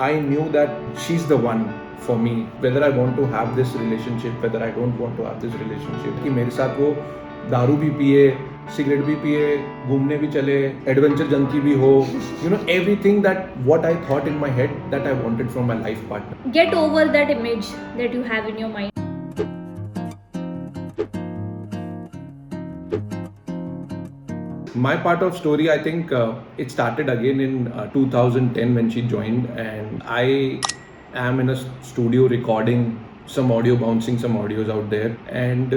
I knew that she's the one for me, whether I want to have this relationship, whether I don't want to have this relationship. कि मेरे साथ वो दारू भी पिए, cigarette भी पिए, घूमने भी चले, एडवेंचर जंकी भी हो, everything that what I thought in my head that I wanted from my life partner. Get over that image that you have in your mind. My part of story, I think it started again in 2010 when she joined, and I am in a studio recording some audio, bouncing some audios out there, and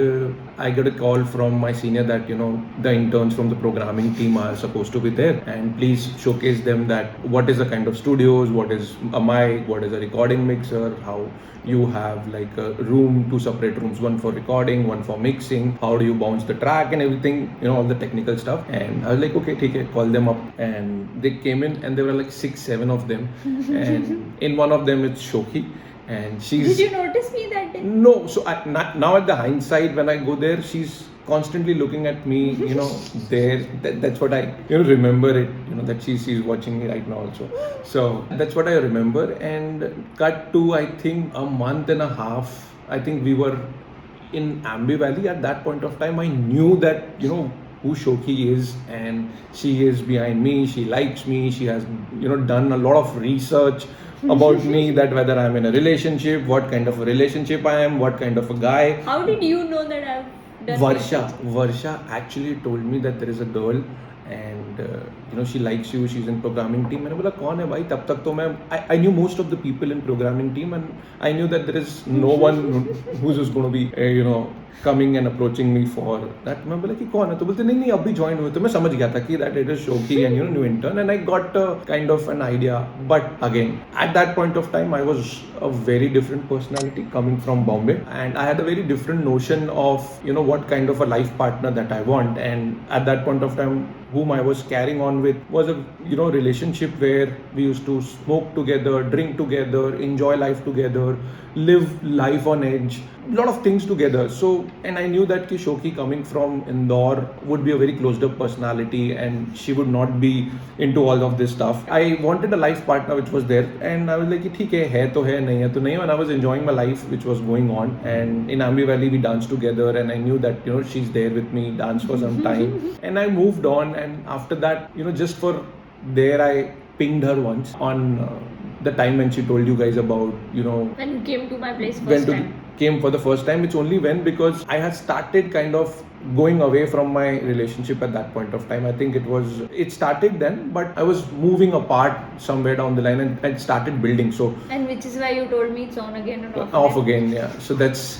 I got a call from my senior that the interns from the programming team are supposed to be there, and please showcase them that what is the kind of studios, what is a mic, what is a recording mixer, how you have like a room, two separate rooms, one for recording, one for mixing, how do you bounce the track and everything, all the technical stuff. And I was like, okay, okay, call them up, and they came in, and there were like 6-7 of them, and in one of them it's Shokhi. And she's... Did you notice me that day? No. So now at the hindsight, when I go there, she's constantly looking at me, there. That's what I remember it, that she's watching me right now also. So that's what I remember. And cut to, I think, a month and a half, I think we were in Ambi Valley. At that point of time, I knew that, who Shokhi is, and she is behind me. She likes me. She has, done a lot of research about me, that whether I'm in a relationship, what kind of a relationship I am, what kind of a guy. How did you know that I've done Varsha actually told me that there is a girl, and she likes you, she's in programming team. मैंने बोला कौन है भाई? तब तक तो मैं I knew most of the people in programming team, and I knew that there is no one who's just going to be coming and approaching me for that. मैं बोला कि कौन है? तो बोलते नहीं अभी ज्वाइन हुए. तो मैं समझ गया था कि that it is Shokhi and new intern, and I got kind of an idea. But again, at that point of time, I was a very different personality coming from Bombay, and I had a very different notion of what kind of a life partner that I want. And at that point of time, whom I was carrying on with was a relationship where we used to smoke together, drink together, enjoy life together, live life on edge, a lot of things together. So, and I knew that Shokhi coming from Indore would be a very closed up personality, and she would not be into all of this stuff. I wanted a life partner which was there, and I was like, ठीक है तो है, नहीं है तो नहीं. And I was enjoying my life which was going on, and in Ambi Valley we danced together, and I knew that she's there with me, dance for some time. And I moved on, and after that, just for there, I pinged her once on the time when she told you guys about when you came to my place first time. Came for the first time. It's only when, because I had started kind of going away from my relationship at that point of time. I think it started then, but I was moving apart somewhere down the line, and I started building. So, and which is why you told me it's on again and off again. Yeah. So that's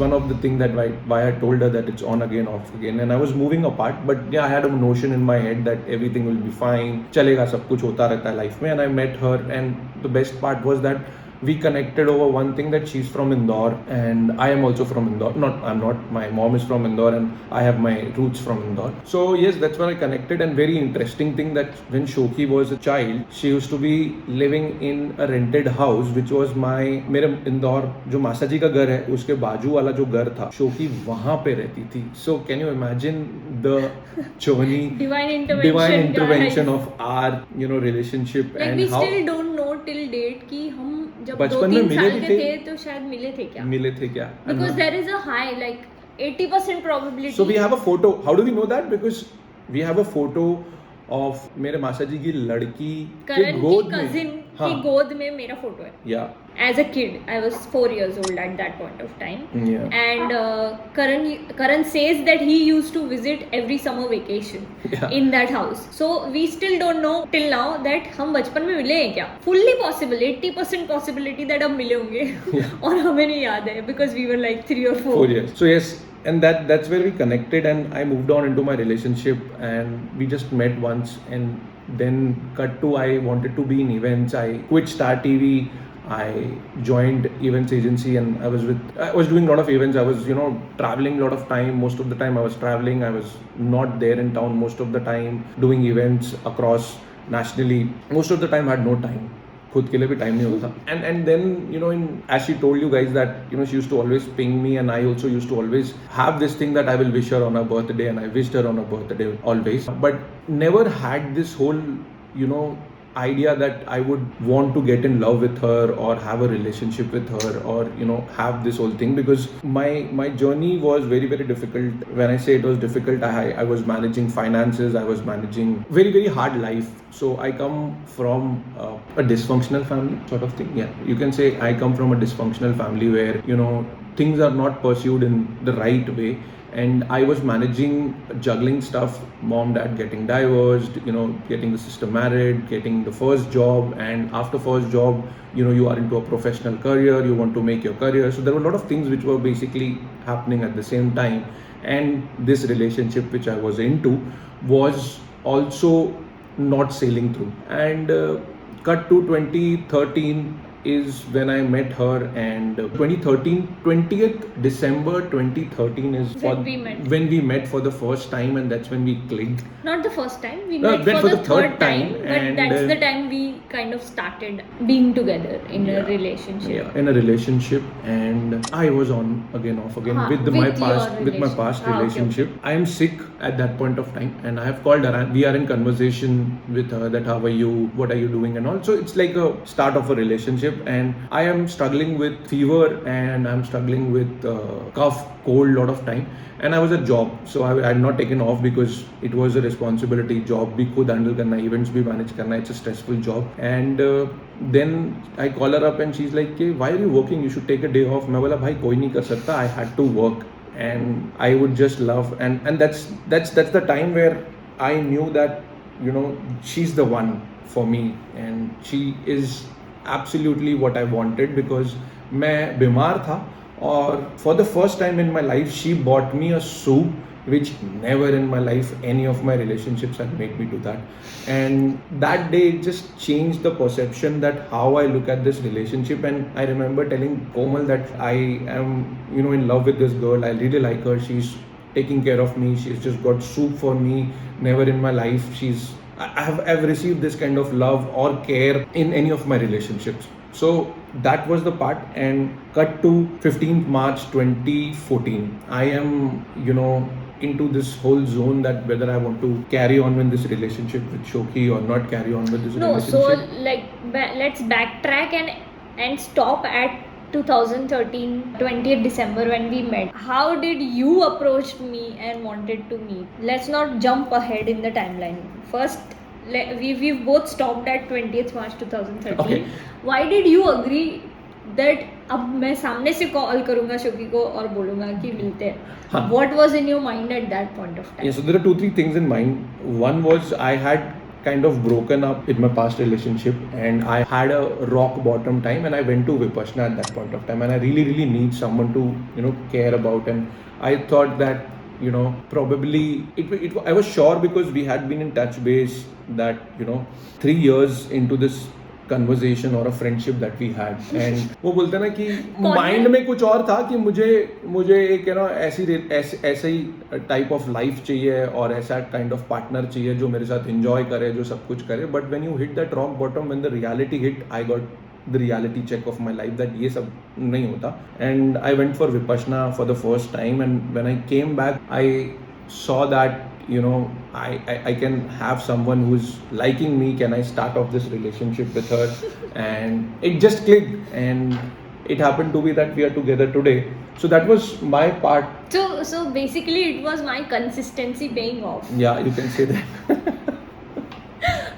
one of the things that why I told her that it's on again, off again. And I was moving apart, but yeah, I had a notion in my head that everything will be fine. Chalega, sab kuch hota rehta hai life mein. And I met her, and the best part was that we connected over one thing, that she's from Indore and I am also from Indore. I'm not. My mom is from Indore and I have my roots from Indore. So yes, that's when I connected. And very interesting thing that when Shokhi was a child, she used to be living in a rented house, which was मेरे इंदौर जो मासा जी का घर है उसके बाजू वाला जो घर था, Shokhi वहाँ पे रहती थी. So can you imagine the journey, divine intervention of our relationship, like and we how still don't know till date कि हम जब बचपन में 2-3 साल के थे तो शायद मिले थे क्या? Because there is a high, like 80% probability. So we have a photo. How do we know that? Because we have a photo of मेरे मासा जी की लड़की के गोद में, cousin की गोद में मेरा फोटो है. Yeah. As a kid, I was 4 years old at that point of time. Yeah. And Karan says that he used to visit every summer vacation in that house. So we still don't know till now that हम बचपन में मिले हैं क्या? Fully possible, 80% possibility that हम मिले होंगे और हमें नहीं याद है because we were like 3 or 4 years. So yes, and that's where we connected, and I moved on into my relationship, and we just met once, and then cut to I wanted to be in events. I quit Star TV. I joined events agency, and I was doing a lot of events. I was traveling a lot of time. Most of the time I was traveling. I was not there in town most of the time, doing events across nationally. Most of the time I had no time. खुद के लिए भी time नहीं होता था. And then as she told you guys that she used to always ping me, and I also used to always have this thing that I will wish her on her birthday, and I wished her on her birthday always, but never had this whole idea that I would want to get in love with her or have a relationship with her, or have this whole thing, because my journey was very, very difficult. When I say it was difficult, I was managing finances, I was managing very, very hard life. So I come from a dysfunctional family sort of thing. Yeah, you can say I come from a dysfunctional family where things are not pursued in the right way, and I was managing, juggling stuff, mom, dad getting divorced, getting the sister married, getting the first job, and after first job, you are into a professional career, you want to make your career. So there were a lot of things which were basically happening at the same time, and this relationship which I was into was also not sailing through. And cut to 2013 is when I met her, and 2013, 20th December 2013 is when we met for the first time, and that's when we clicked. Not the first time, we met for the third time, but and that's the time we kind of started being together in a relationship. Yeah, in a relationship, and I was on again, off again with my past relationship. Okay. I am sick at that point of time, and I have called her, and we are in conversation with her that how are you, what are you doing, and all. So it's like a start of a relationship, and I am struggling with fever, and I'm struggling with cough, cold, lot of time, and I was at job, so I had not taken off because it was a responsibility. Job bhi khud handle karna, events bhi manage karna, it's a stressful job. And then I call her up, and she's like, hey, why are you working, you should take a day off. मैं बोला भाई कोई नहीं कर सकता, I had to work, and I would just love, and that's the time where I knew that she's the one for me, and she is absolutely what I wanted, because मैं बीमार था, और for the first time in my life she bought me a soup, which never in my life any of my relationships had made me do that. And that day it just changed the perception that how I look at this relationship. And I remember telling Komal that I am in love with this girl, I really like her, she's taking care of me, she's just got soup for me. Never in my life I've received this kind of love or care in any of my relationships. So that was the part. And cut to 15th March 2014, I am into this whole zone that whether I want to carry on with this relationship with Shokhi or not carry on with this relationship. So like let's backtrack and stop at 2013 20th December when we met. How did you approach me and wanted to meet? Let's not jump ahead in the timeline. First, we've both stopped at 20th March 2013. Okay. Why did you agree that अब मैं सामने से call करूंगा शोकी को और बोलूंगा कि मिलते हैं? What was in your mind at that point of time? Yeah, so there are 2-3 things in mind. One was I had kind of broken up in my past relationship, and I had a rock bottom time, and I went to Vipassana at that point of time, and I really, really need someone to care about. And I thought that probably I was sure, because we had been in touch base that 3 years into this conversation or a friendship that we had, and वो बोलते ना कि mind में कुछ और था कि मुझे एक ऐसे ही टाइप ऑफ लाइफ चाहिए और ऐसा काइंड ऑफ पार्टनर चाहिए जो मेरे साथ एंजॉय करे, जो सब कुछ करे. But when you hit that rock bottom, when the reality hit, I got the reality check of my life that ये सब नहीं होता. And I went for Vipassana for the first time, and when I came back, I saw that I can have someone who's liking me. Can I start off this relationship with her? And it just clicked, and it happened to be that we are together today. So that was my part. So basically it was my consistency paying off. Yeah, you can say that.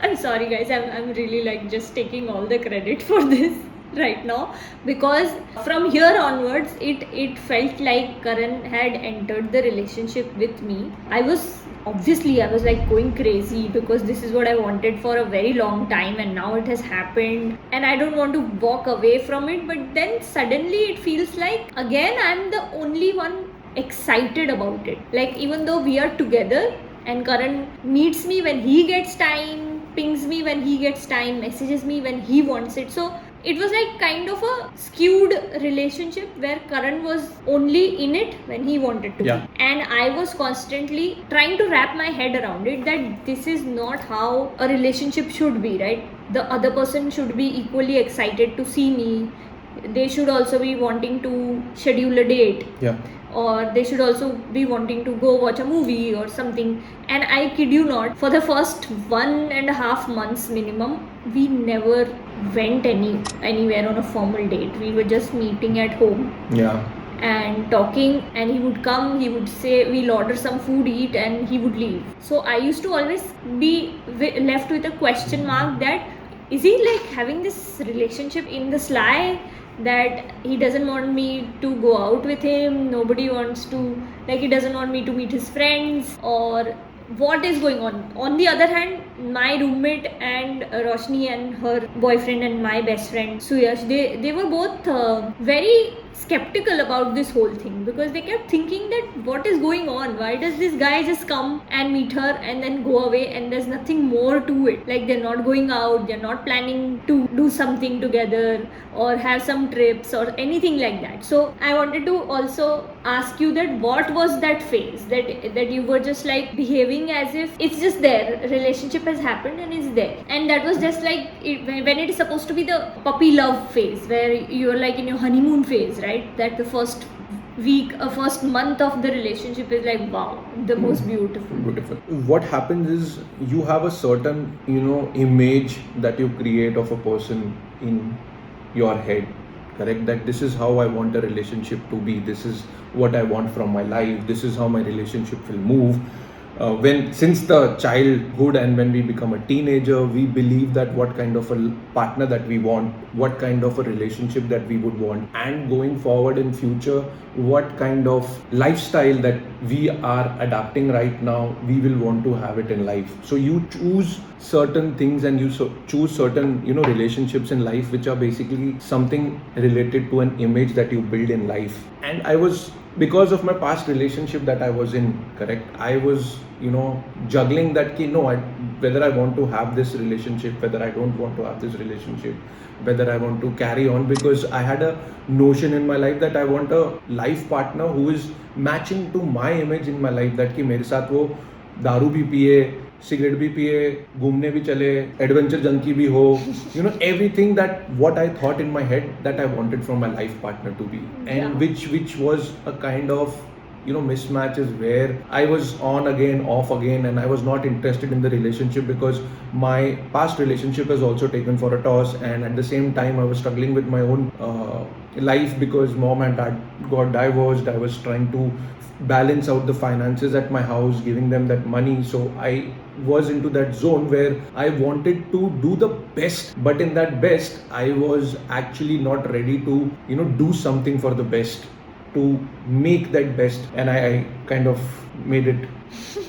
I'm sorry guys, I'm really like just taking all the credit for this right now, because from here onwards it felt like Karan had entered the relationship with me. I was like going crazy, because this is what I wanted for a very long time, and now it has happened, and I don't want to walk away from it. But then suddenly it feels like again I'm the only one excited about it. Like, even though we are together and Karan meets me when he gets time, pings me when he gets time, messages me when he wants it. So it was like kind of a skewed relationship where Karan was only in it when he wanted to be. And I was constantly trying to wrap my head around it, that this is not how a relationship should be, right? The other person should be equally excited to see me, they should also be wanting to schedule a date. Yeah. Or they should also be wanting to go watch a movie or something. And I kid you not, for the first 1.5 months minimum, we never went anywhere on a formal date. We were just meeting at home. Yeah. And talking, and he would come, he would say we'll order some food, eat, and he would leave. So I used to always be left with a question mark that is he like having this relationship in the sly, that he doesn't want me to go out with him, nobody wants to, like he doesn't want me to meet his friends, or what is going on. On the other hand, my roommate and Roshni and her boyfriend and my best friend Suyash, they were both very skeptical about this whole thing, because they kept thinking that what is going on, why does this guy just come and meet her and then go away, and there's nothing more to it, like they're not going out, they're not planning to do something together or have some trips or anything like that. So I wanted to also ask you that what was that phase that you were just like behaving as if it's just there, relationship has happened and it's there, and that was just like when it is supposed to be the puppy love phase where you're like in your honeymoon phase, right? That the first week or first month of the relationship is like, wow, the most beautiful. What happens is you have a certain image that you create of a person in your head, correct? That this is how I want a relationship to be, this is what I want from my life, this is how my relationship will move. Since the childhood and when we become a teenager, we believe that what kind of a partner that we want, what kind of a relationship that we would want, and going forward in future, what kind of lifestyle that we are adapting right now, we will want to have it in life. So you choose certain things and you choose certain relationships in life which are basically something related to an image that you build in life. And because of my past relationship that I was in, correct, I was juggling that whether I want to have this relationship, whether I don't want to have this relationship, whether I want to carry on, because I had a notion in my life that I want a life partner who is matching to my image in my life, that कि मेरे साथ वो दारू भी पिए, cigarette भी पिए, घूमने भी चले, एडवेंचर जंकी भी हो, everything that what I thought in my head that I wanted from my life partner to be. And which was a kind of mismatch, is where I was on again, off again, and I was not interested in the relationship because my past relationship has also taken for a toss, and at the same time I was struggling with my own life because mom and dad got divorced. I was trying to balance out the finances at my house, giving them that money. So I was into that zone where I wanted to do the best, but in that best I was actually not ready to do something for the best, to make that best, and I kind of made it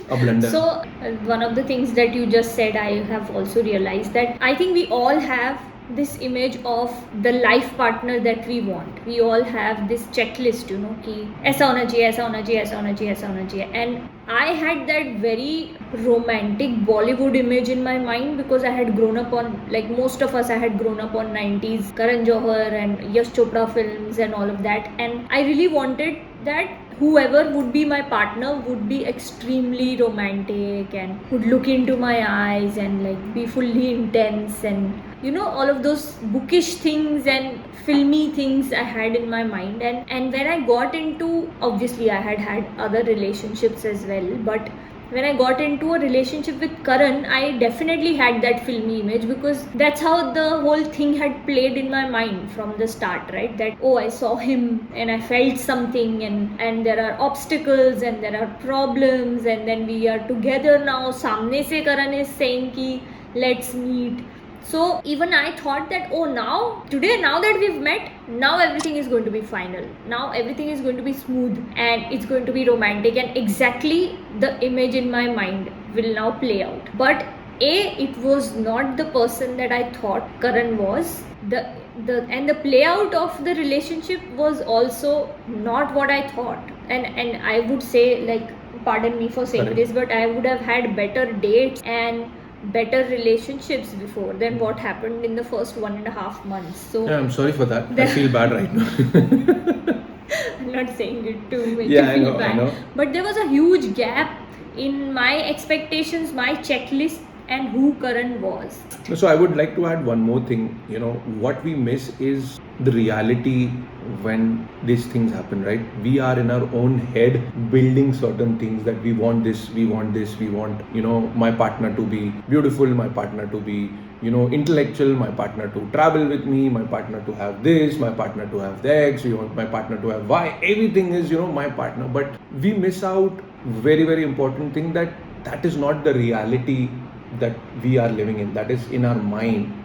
a blunder. So one of the things that you just said, I have also realized that I think we all have this image of the life partner that we want. We all have this checklist, कि ऐसा होना चाहिए, ऐसा होना चाहिए, ऐसा होना चाहिए, ऐसा होना चाहिए. And I had that very romantic Bollywood image in my mind because I had grown up on, like most of us, I had grown up on 90s Karan Johar and Yash Chopra films and all of that, and I really wanted that whoever would be my partner would be extremely romantic and would look into my eyes and like be fully intense, and all of those bookish things and filmy things I had in my mind. And when I got into, obviously I had other relationships as well, but when I got into a relationship with Karan, I definitely had that filmy image because that's how the whole thing had played in my mind from the start, right? That, oh, I saw him and I felt something, and there are obstacles and there are problems, and then we are together now. Samne se Karan is saying ki let's meet. So even I thought that, oh, now that we've met, now everything is going to be final. Now everything is going to be smooth and it's going to be romantic, and exactly the image in my mind will now play out. But it was not the person that I thought Karan was. The play out of the relationship was also not what I thought. And I would say, like, pardon me for saying this, but I would have had better dates and better relationships before than what happened in the first 1.5 months. So yeah, I'm sorry for that. I feel bad right now. I'm not saying it to make you feel bad. I know. But there was a huge gap in my expectations, my checklist and who Karan was. So I would like to add one more thing. What we miss is the reality when these things happen, right? We are in our own head building certain things that we want this, we want this, we want, my partner to be beautiful, my partner to be, intellectual, my partner to travel with me, my partner to have this, my partner to have the X, we want my partner to have Y. Everything is, my partner. But we miss out very, very important thing that is not the reality that we are living in. That is in our mind.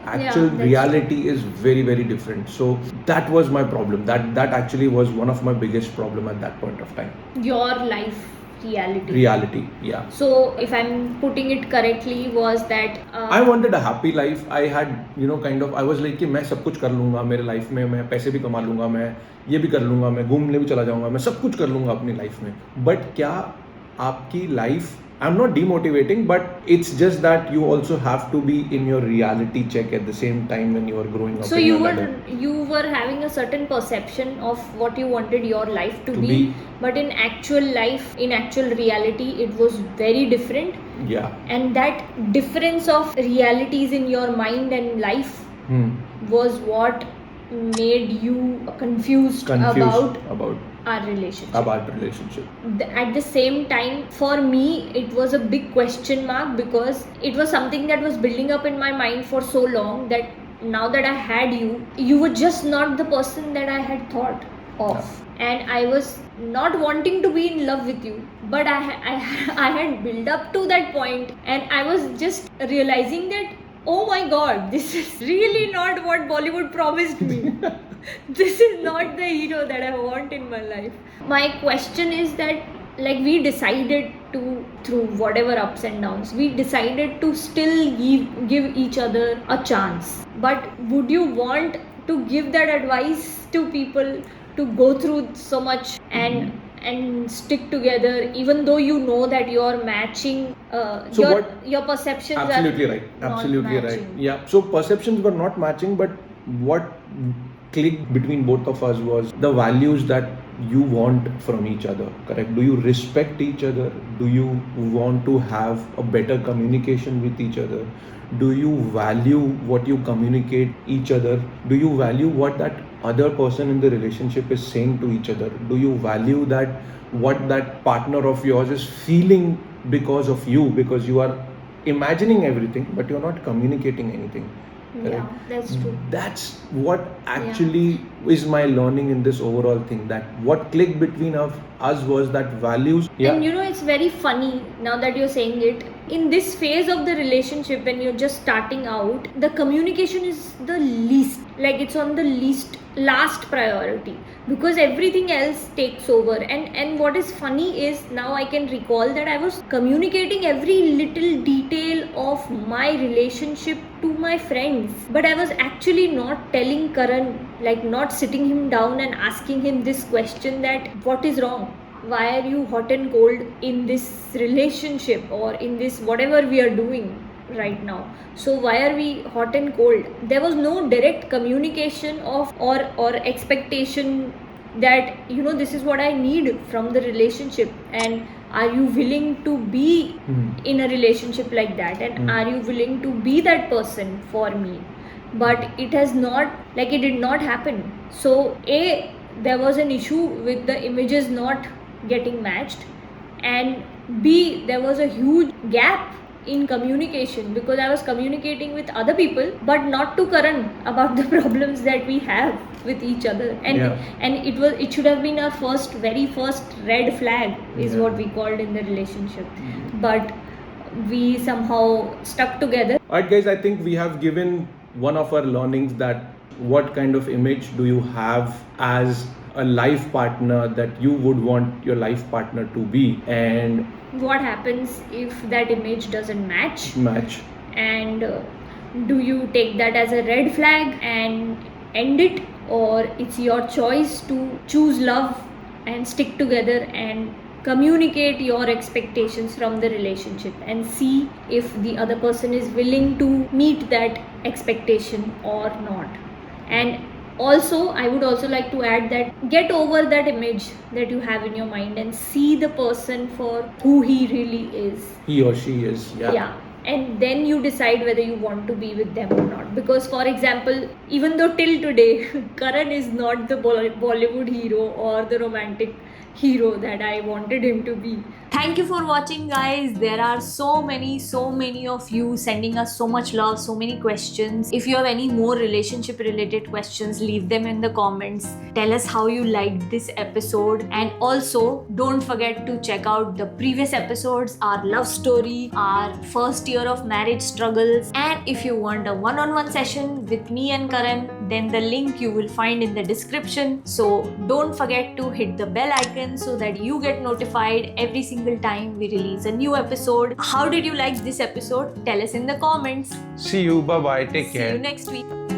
Actual reality is very, very different. So that was my problem. That actually was one of my biggest problem at that point of time. Your life Reality, yeah. So if I'm putting it correctly, was that I wanted a happy life. I had, I was like कि मैं सब कुछ कर लूँगा मेरे life में, मैं पैसे भी कमा लूँगा, मैं ये भी कर लूँगा, मैं घूमने भी चला जाऊँगा, मैं सब कुछ कर लूँगा अपनी लाइफ में. बट क्या आपकी life, I'm not demotivating, but it's just that you also have to be in your reality check at the same time when you are growing up. So you were having a certain perception of what you wanted your life to be, but in actual life, in actual reality, it was very different. Yeah. And that difference of realities in your mind and life was what made you confused about our relationship. At the same time, for me, it was a big question mark, because it was something that was building up in my mind for so long that now that I had you were just not the person that I had thought of. Yeah. And I was not wanting to be in love with you, but I had built up to that point, and I was just realizing that, oh my god, this is really not what Bollywood promised me. This is not the hero that I want in my life. My question is that, like, we decided to, through whatever ups and downs, we decided to still give each other a chance. But would you want to give that advice to people to go through so much and stick together, even though you know that you're matching your perceptions? Absolutely right. Absolutely right. Yeah. So perceptions were not matching, but what clicked between both of us was the values that you want from each other. Correct? Do you respect each other? Do you want to have a better communication with each other? Do you value what you communicate each other? Do you value what that other person in the relationship is saying to each other? Do you value that what that partner of yours is feeling because of you, because you are imagining everything but you're not communicating anything? Yeah, that's true. That's what actually is my learning in this overall thing, that what clicked between us was that values. And it's very funny now that you're saying it. In this phase of the relationship, when you're just starting out, the communication is the least, like it's on the last priority, because everything else takes over. And what is funny is, now I can recall that I was communicating every little detail of my relationship to my friends, but I was actually not telling Karan, like not sitting him down and asking him this question, that what is wrong? Why are you hot and cold in this relationship, or in this whatever we are doing right now? So why are we hot and cold? There was no direct communication of or expectation that this is what I need from the relationship, and are you willing to be in a relationship like that, and are you willing to be that person for me? But it did not happen. So there was an issue with the images not getting matched, and B, there was a huge gap in communication, because I was communicating with other people but not to Karan about the problems that we have with each other, and it should have been our very first red flag, is what we called in the relationship. But we somehow stuck together. Alright guys, I think we have given one of our learnings, that what kind of image do you have as a life partner that you would want your life partner to be, and what happens if that image doesn't match, and do you take that as a red flag and end it, or it's your choice to choose love and stick together and communicate your expectations from the relationship and see if the other person is willing to meet that expectation or not. And also, I would also like to add that get over that image that you have in your mind and see the person for who he really is. He or she is. Yeah. and then you decide whether you want to be with them or not. Because for example, even though till today Karan is not the Bollywood hero or the romantic hero that I wanted him to be. Thank you for watching, guys. There are so many of you sending us so much love, so many questions. If you have any more relationship related questions, leave them in the comments. Tell us how you liked this episode, and also don't forget to check out the previous episodes, our love story, our first year of marriage struggles, and if you want a one-on-one session with me and Karan, then the link you will find in the description. So don't forget to hit the bell icon so that you get notified every single time we release a new episode. How did you like this episode? Tell us in the comments. See you. Bye bye. Take care. See you next week.